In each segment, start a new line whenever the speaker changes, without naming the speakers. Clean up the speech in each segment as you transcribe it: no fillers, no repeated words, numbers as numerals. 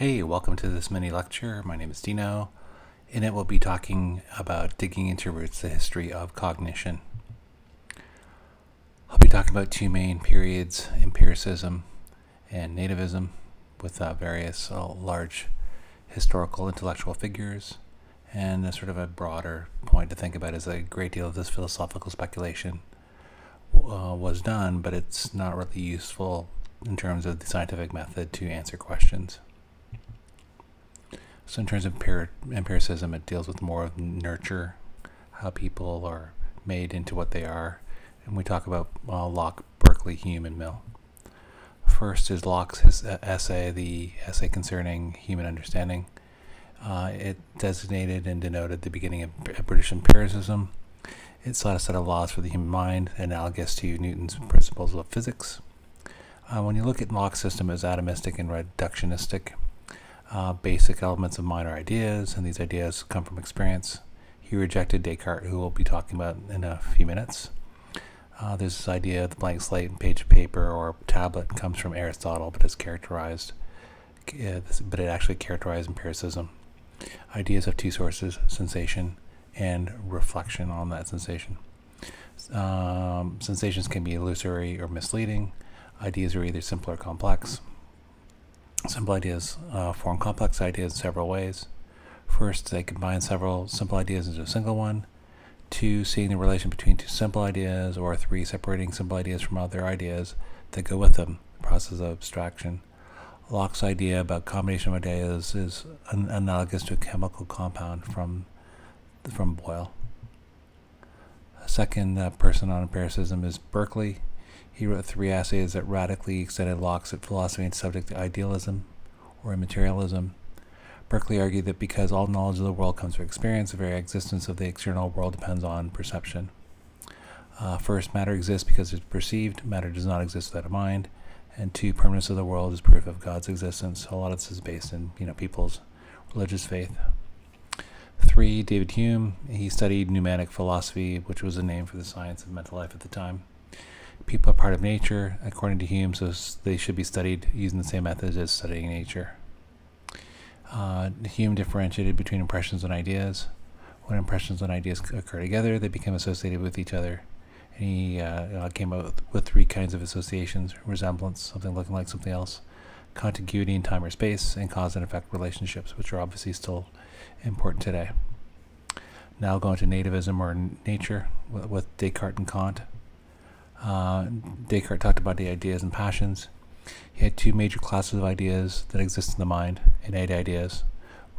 Hey, welcome to this mini lecture. My name is Dino. In it, we'll be talking about digging into roots, the history of cognition. I'll be talking about two main periods, empiricism and nativism, with various large historical intellectual figures. And a sort of a broader point to think about is a great deal of this philosophical speculation was done, but it's not really useful in terms of the scientific method to answer questions. So in terms of empiricism, it deals with more of nurture, how people are made into what they are. And we talk about Locke, Berkeley, Hume, and Mill. First is Locke's essay, the essay concerning human understanding. It designated and denoted the beginning of British empiricism. It sought a set of laws for the human mind, analogous to Newton's principles of physics. When you look at Locke's system, it's atomistic and reductionistic. Basic elements of mind are ideas, and these ideas come from experience. He rejected Descartes, who we'll be talking about in a few minutes. There's this idea of the blank slate and page of paper or tablet comes from Aristotle, but it actually characterized empiricism. Ideas have two sources, sensation and reflection on that sensation. Sensations can be illusory or misleading. Ideas are either simple or complex. Simple ideas form complex ideas in several ways. First, they combine several simple ideas into a single one. Two, seeing the relation between two simple ideas, or three, separating simple ideas from other ideas that go with them, the process of abstraction. Locke's idea about combination of ideas is analogous to a chemical compound from Boyle. A second person on empiricism is Berkeley. He wrote three essays that radically extended Locke's philosophy and subject to idealism or immaterialism. Berkeley argued that because all knowledge of the world comes from experience, the very existence of the external world depends on perception. First, matter exists because it's perceived. Matter does not exist without a mind. And two, permanence of the world is proof of God's existence. A lot of this is based in people's religious faith. Three, David Hume. He studied pneumatic philosophy, which was a name for the science of mental life at the time. People are part of nature, according to Hume, so they should be studied using the same methods as studying nature. Hume differentiated between impressions and ideas. When impressions and ideas occur together, they become associated with each other. And he came up with three kinds of associations: resemblance, something looking like something else; contiguity in time or space; and cause and effect relationships, which are obviously still important today. Now going to nativism or nature with Descartes and Kant. Descartes talked about the ideas and passions. He had two major classes of ideas that exist in the mind: innate ideas,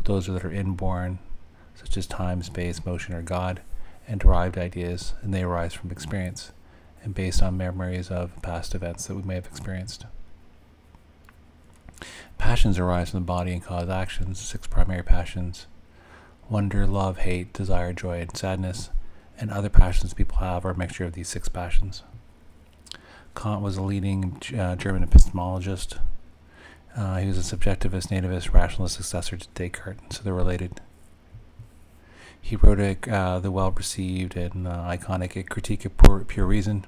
those that are inborn, such as time, space, motion, or God, and derived ideas, and they arise from experience and based on memories of past events that we may have experienced. Passions arise from the body and cause actions, 6 primary passions: wonder, love, hate, desire, joy, and sadness. And other passions people have are a mixture of these 6 passions. Kant was a leading German epistemologist. He was a subjectivist, nativist, rationalist successor to Descartes, so they're related. He wrote the well-received and iconic A Critique of Pure Reason.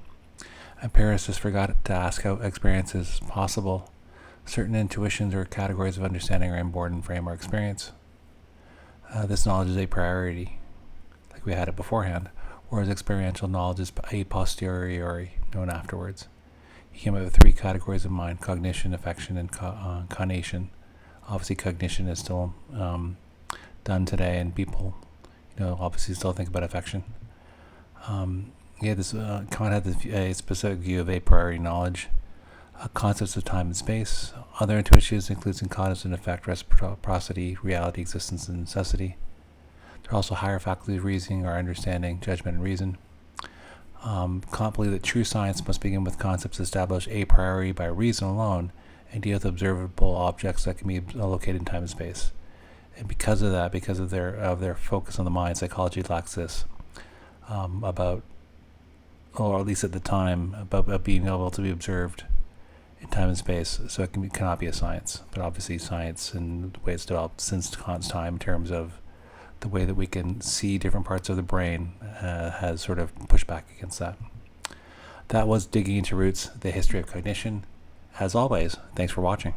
Empiricists forgot to ask how experience is possible. Certain intuitions or categories of understanding are inborn in frame or experience. This knowledge is a priority, like we had it beforehand, whereas experiential knowledge is a posteriori, known afterwards. He came up with 3 categories of mind: cognition, affection, and cognation. Obviously, cognition is still done today, and people, obviously still think about affection. Kant had a specific view of a priori knowledge, concepts of time and space. Other intuitions includes cause and effect, reciprocity, reality, existence, and necessity. There are also higher faculties of reasoning or understanding, judgment, and reason. Kant believed that true science must begin with concepts established a priori by reason alone and deal with observable objects that can be located in time and space. And because of that, because of their focus on the mind, psychology lacks this about, or at least at the time, about being able to be observed in time and space. So it cannot be a science. But obviously science and the way it's developed since Kant's time in terms of the way that we can see different parts of the brain has sort of pushed back against that. That was Digging into Roots, the History of Cognition. As always, thanks for watching.